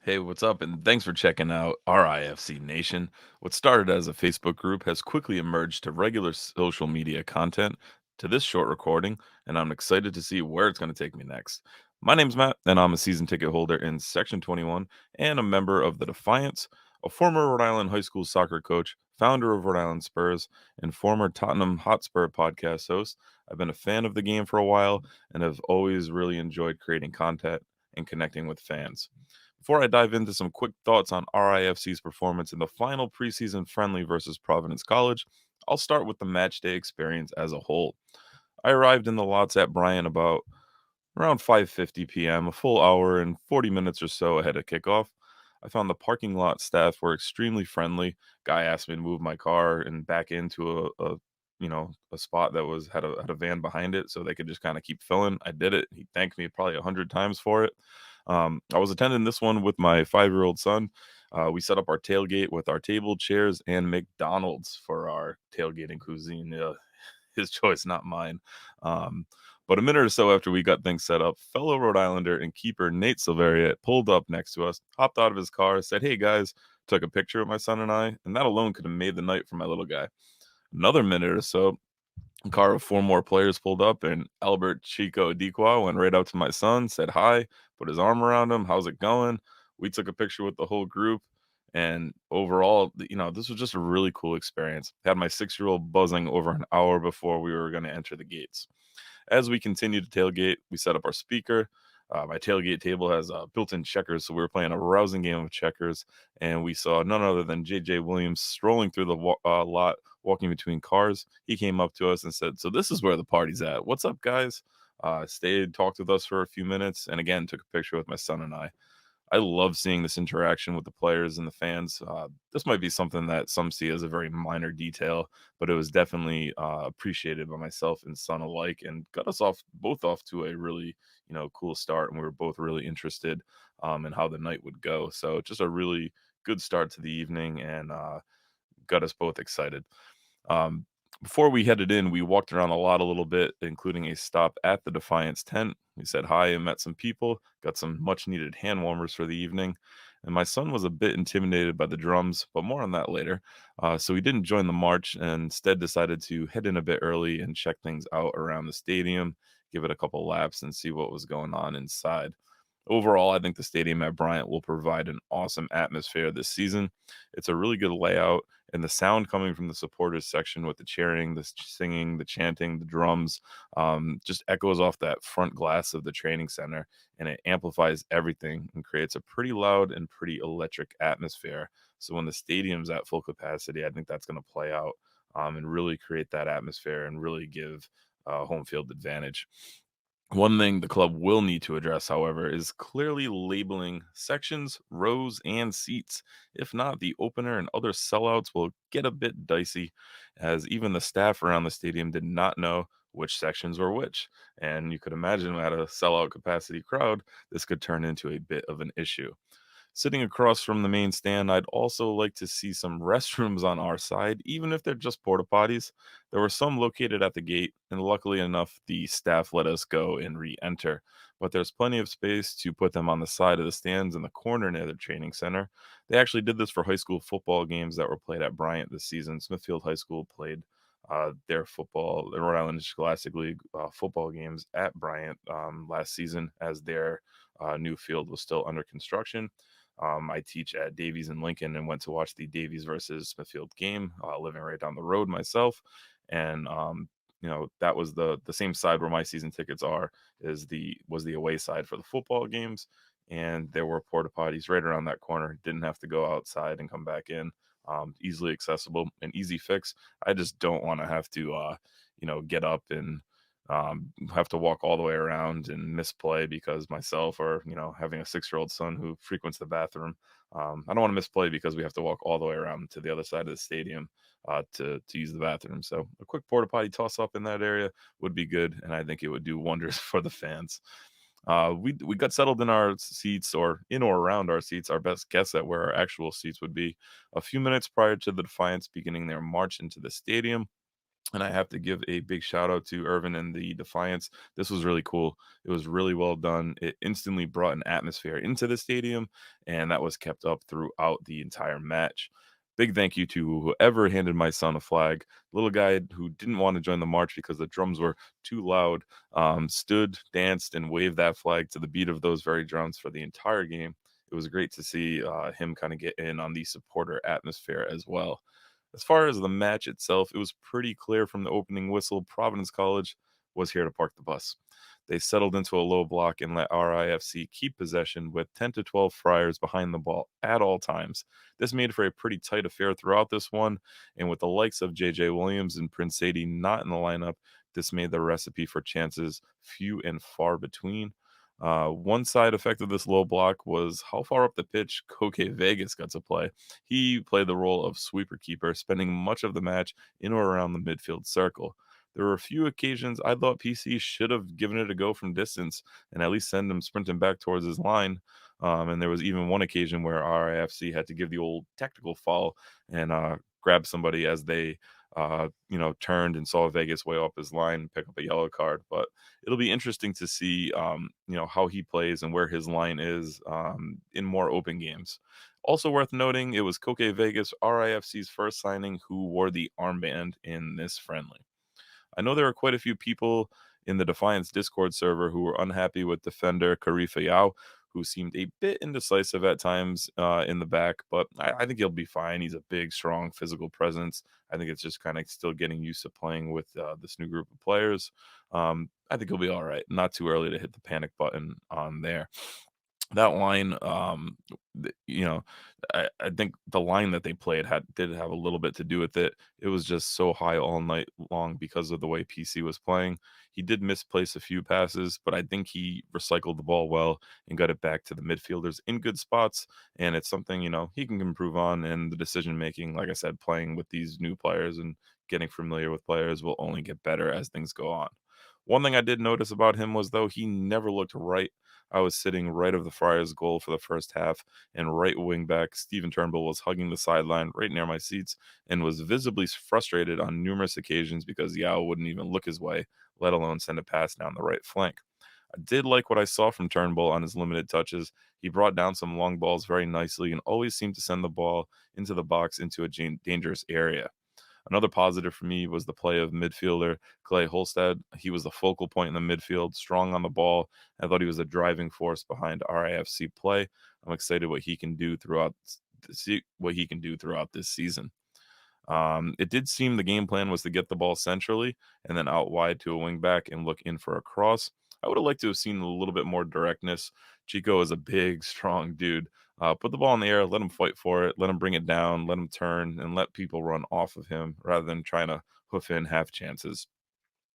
Hey, what's up? And thanks for checking out RIFC Nation. What started as a Facebook group has quickly emerged to regular social media content to this short recording, and I'm excited to see where it's going to take me next. My name's Matt, and I'm a season ticket holder in Section 21 and a member of the Defiance, a former Rhode Island high school soccer coach, founder of Rhode Island Spurs, and former Tottenham Hotspur podcast host. I've been a fan of the game for a while and have always really enjoyed creating content and connecting with fans. Before I dive into some quick thoughts on RIFC's performance in the final preseason friendly versus Providence College, I'll start with the match day experience as a whole. I arrived in the lots at Bryant about around 5:50 p.m., a full hour and 40 minutes or so ahead of kickoff. I found the parking lot staff were extremely friendly. Guy asked me to move my car and back into a spot that had a van behind it so they could just kind of keep filling. I did it. He thanked me probably 100 times for it. I was attending this one with my 5-year-old son. We set up our tailgate with our table, chairs, and McDonald's for our tailgating cuisine. His choice, not mine. Um, but a minute or so after we got things set up, fellow Rhode Islander and keeper Nate Silveria pulled up next to us, hopped out of his car, said, "Hey guys," took a picture of my son and I, and that alone could have made the night for my little guy. Another minute or so, a car of four more players pulled up, and Albert Chico Dequa went right up to my son, said hi, put his arm around him. How's it going? We took a picture with the whole group. And overall, this was just a really cool experience. Had my 6-year-old buzzing over an hour before we were going to enter the gates. As we continued to tailgate, we set up our speaker. My tailgate table has built-in checkers, so we were playing a rousing game of checkers, and we saw none other than J.J. Williams strolling through the lot, walking between cars. He came up to us and said, "So this is where the party's at. What's up, guys?" Stayed, talked with us for a few minutes, and again took a picture with my son and I. I love seeing this interaction with the players and the fans. This might be something that some see as a very minor detail, but it was definitely appreciated by myself and son alike, and got us both off to a really cool start. And we were both really interested in how the night would go. So just a really good start to the evening, and got us both excited. Um, Before we headed in, we walked around a lot a little bit, including a stop at the Defiance tent. We said hi and met some people, got some much needed hand warmers for the evening. And my son was a bit intimidated by the drums, but more on that later. So he didn't join the march and instead decided to head in a bit early and check things out around the stadium, give it a couple laps, and see what was going on inside. Overall, I think the stadium at Bryant will provide an awesome atmosphere this season. It's a really good layout, and the sound coming from the supporters section with the cheering, the singing, the chanting, the drums, just echoes off that front glass of the training center, and it amplifies everything and creates a pretty loud and pretty electric atmosphere. So when the stadium's at full capacity, I think that's going to play out and really create that atmosphere and really give home field advantage. One thing the club will need to address, however, is clearly labeling sections, rows, and seats. If not, the opener and other sellouts will get a bit dicey, as even the staff around the stadium did not know which sections were which. And you could imagine at a sellout capacity crowd, this could turn into a bit of an issue. Sitting across from the main stand, I'd also like to see some restrooms on our side, even if they're just porta potties. There were some located at the gate, and luckily enough, the staff let us go and re enter. But there's plenty of space to put them on the side of the stands in the corner near the training center. They actually did this for high school football games that were played at Bryant this season. Smithfield High School played the Rhode Island Scholastic League football games at Bryant last season as their new field was still under construction. I teach at Davies in Lincoln and went to watch the Davies versus Smithfield game, living right down the road myself. And that was the same side where my season tickets are was the away side for the football games, and there were porta potties right around that corner. Didn't have to go outside and come back in. Easily accessible, an easy fix. I just don't want to have to get up and have to walk all the way around and misplay because myself or having a 6-year-old son who frequents the bathroom. I don't want to misplay because we have to walk all the way around to the other side of the stadium to use the bathroom. So a quick porta potty toss up in that area would be good, and I think it would do wonders for the fans. We got settled in our seats or in or around our seats. Our best guess at where our actual seats would be a few minutes prior to the Defiance beginning their march into the stadium. And I have to give a big shout out to Irvin and the Defiance. This was really cool. It was really well done. It instantly brought an atmosphere into the stadium, and that was kept up throughout the entire match. Big thank you to whoever handed my son a flag. Little guy who didn't want to join the march because the drums were too loud, stood, danced, and waved that flag to the beat of those very drums for the entire game. It was great to see him kind of get in on the supporter atmosphere as well. As far as the match itself, it was pretty clear from the opening whistle Providence College was here to park the bus. They settled into a low block and let RIFC keep possession with 10 to 12 Friars behind the ball at all times. This made for a pretty tight affair throughout this one, and with the likes of JJ Williams and Prince Sadie not in the lineup, this made the recipe for chances few and far between. One side effect of this low block was how far up the pitch Koke Vegas got to play. He played the role of sweeper keeper, spending much of the match in or around the midfield circle. There were a few occasions I thought PC should have given it a go from distance and at least send him sprinting back towards his line. And there was even one occasion where RIFC had to give the old tactical foul and grab somebody as they, turned and saw Vegas way up his line and pick up a yellow card. But it'll be interesting to see, how he plays and where his line is in more open games. Also worth noting, it was Koke Vegas, RIFC's first signing, who wore the armband in this friendly. I know there are quite a few people in the Defiance Discord server who were unhappy with defender Karifa Yao, who seemed a bit indecisive at times in the back, but I think he'll be fine. He's a big, strong, physical presence. I think it's just kind of still getting used to playing with this new group of players. I think he'll be all right. Not too early to hit the panic button on there. That line, you know, I think the line that they played did have a little bit to do with it. It was just so high all night long because of the way PC was playing. He did misplace a few passes, but I think he recycled the ball well and got it back to the midfielders in good spots. And it's something, he can improve on. And the decision making, like I said, playing with these new players and getting familiar with players will only get better as things go on. One thing I did notice about him was though he never looked right. I was sitting right of the Friars goal for the first half, and right wing back Steven Turnbull was hugging the sideline right near my seats and was visibly frustrated on numerous occasions because Yao wouldn't even look his way, let alone send a pass down the right flank. I did like what I saw from Turnbull on his limited touches. He brought down some long balls very nicely and always seemed to send the ball into the box into a dangerous area. Another positive for me was the play of midfielder Clay Holstead. He was the focal point in the midfield, strong on the ball. I thought he was a driving force behind RIFC play. I'm excited what he can do throughout this season. It did seem the game plan was to get the ball centrally and then out wide to a wing back and look in for a cross. I would have liked to have seen a little bit more directness. Chico is a big, strong dude. Put the ball in the air, let him fight for it, let him bring it down, let him turn, and let people run off of him rather than trying to hoof in half chances.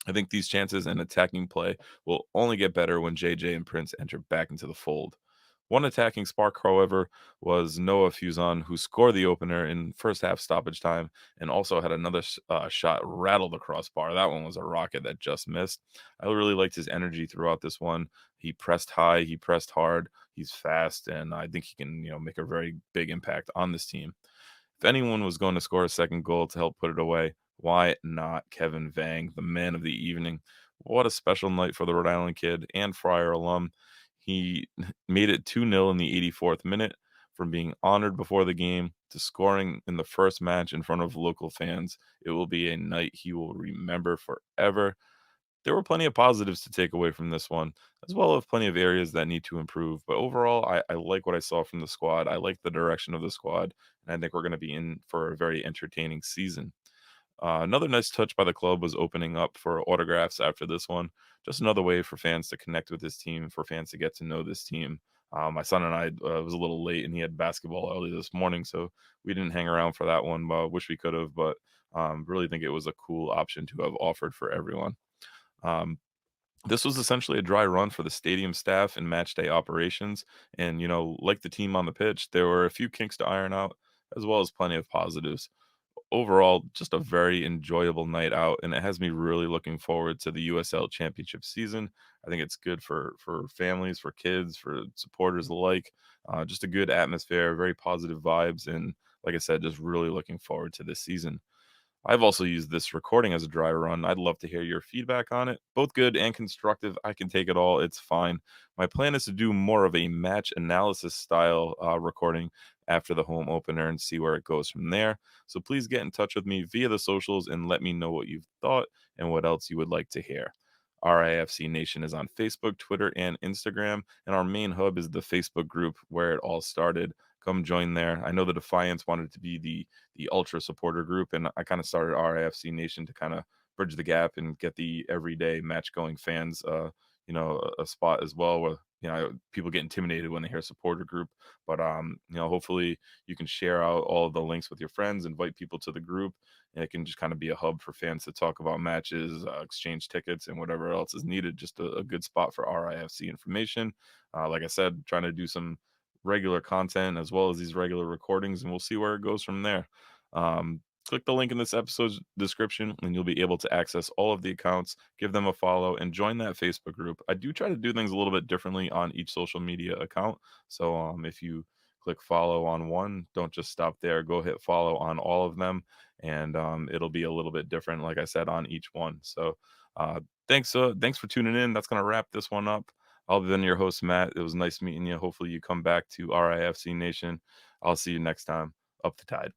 I think these chances and attacking play will only get better when JJ and Prince enter back into the fold. One attacking spark, however, was Noah Fuson, who scored the opener in first half stoppage time and also had another shot rattle the crossbar. That one was a rocket that just missed. I really liked his energy throughout this one. He pressed high, he pressed hard, he's fast, and I think he can, make a very big impact on this team. If anyone was going to score a second goal to help put it away, why not Kevin Vang, the man of the evening? What a special night for the Rhode Island kid and Friar alum. He made it 2-0 in the 84th minute, from being honored before the game to scoring in the first match in front of local fans. It will be a night he will remember forever. There were plenty of positives to take away from this one, as well as plenty of areas that need to improve. But overall, I like what I saw from the squad. I like the direction of the squad, and I think we're going to be in for a very entertaining season. Another nice touch by the club was opening up for autographs after this one. Just another way for fans to connect with this team, for fans to get to know this team. My son and I was a little late, and he had basketball early this morning, so we didn't hang around for that one. Wish we could have, but really think it was a cool option to have offered for everyone. Um, this was essentially a dry run for the stadium staff and match day operations. And, like the team on the pitch, there were a few kinks to iron out, as well as plenty of positives. Overall, just a very enjoyable night out, and it has me really looking forward to the USL Championship season. I think it's good for families, for kids, for supporters alike. Just a good atmosphere, very positive vibes, and like I said, just really looking forward to this season. I've also used this recording as a dry run. I'd love to hear your feedback on it. Both good and constructive. I can take it all. It's fine. My plan is to do more of a match analysis style recording after the home opener and see where it goes from there. So please get in touch with me via the socials and let me know what you've thought and what else you would like to hear. RIFC Nation is on Facebook, Twitter, and Instagram, and our main hub is the Facebook group where it all started. Come join there. I know the Defiance wanted to be the ultra supporter group, and I kind of started RIFC Nation to kind of bridge the gap and get the everyday match going fans, a spot as well where people get intimidated when they hear supporter group. But hopefully you can share out all of the links with your friends, invite people to the group, and it can just kind of be a hub for fans to talk about matches, exchange tickets, and whatever else is needed. Just a good spot for RIFC information. Like I said, trying to do some regular content as well as these regular recordings, and we'll see where it goes from there. Click the link in this episode's description, and you'll be able to access all of the accounts, give them a follow, and join that Facebook group. I do try to do things a little bit differently on each social media account. So if you click follow on one, don't just stop there. Go hit follow on all of them, and it'll be a little bit different, like I said, on each one. So uh, thanks for tuning in. That's gonna wrap this one up. I'll be your host, Matt. It was nice meeting you. Hopefully, you come back to RIFC Nation. I'll see you next time. Up the tide.